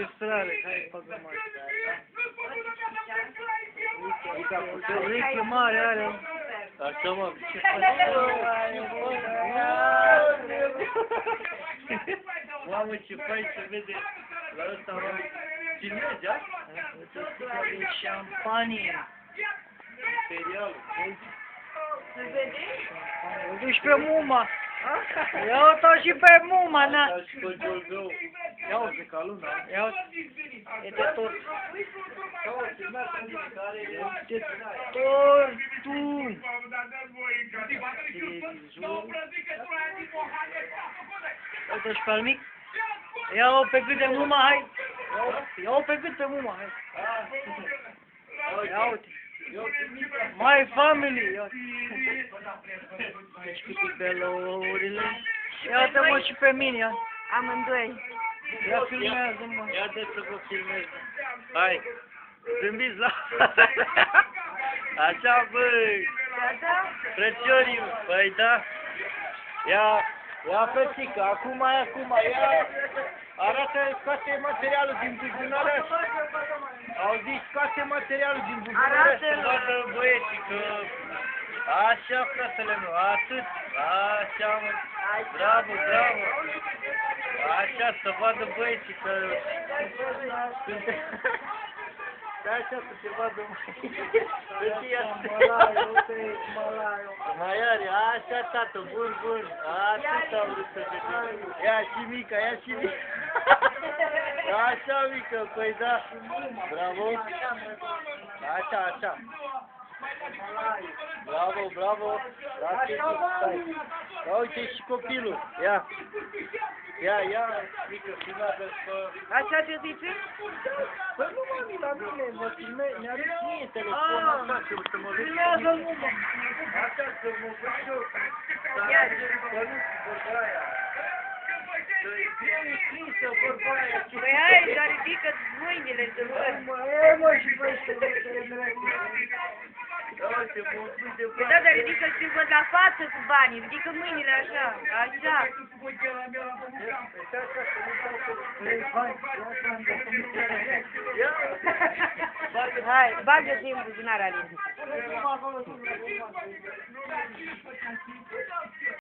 înregistrare, hai păgăm asta. Uite mare are. Așa mă, ce faci? Mamă, ce faci, se vede la ăsta, mă. Filmezi, a? Uite sticla de șampanie. Imperial. Se vede? O duci pe muma. Ia-o și pe muma, na. Așa și pe Giolgău. Ia uite ca luna. Ia uite. E de tot. De tot tu. Uite și pe al mic. Ia-o pe cât de muma, hai. Ia-o pe cât pe muma, hai. Ia uite. My family. Ia deci câte belourile. Ia uite mă și pe mine, ia. Amândoi. Ia filmează, mă. Ia de să vă filmez. Hai. Zâmbiți la... Așa, băi. Gata? Frățiorii, păi da. Ia frățică, acum, ia. Arată, scoate materialul din buzunare. Auzi, scoate materialul din buzunare să vadă băieții că... Așa, fratele meu, atât. Așa, mă. Bravo. Așa, să vadă băieții că... Da, așa să se vadă mai are, așa, tată, bun. Atât am vrut să te duc. Ia și mica. Așa, mică, păi da. Bravo. Așa. Bravo. Ia uite și copilul. Ia, mică, filmează pe... Așa te zice? Păi nu mami, la mine, mă filmez, mi-arăt mie telefonul Ah, așa, să mă vezi. filmează-l, mă. Așa, să mă văd și eu. Ia. Să nu vorba aia. Să-i greu scrisă vorba aia. Păi hai, dar ridică mâinile să văd. Mă, și băi, să văd că e dracu. Uite, mă pui de Păi da, dar ridică și văd la față cu banii, ridică mâinile așa, așa. Hai, bagă-te în buzunar, Alin.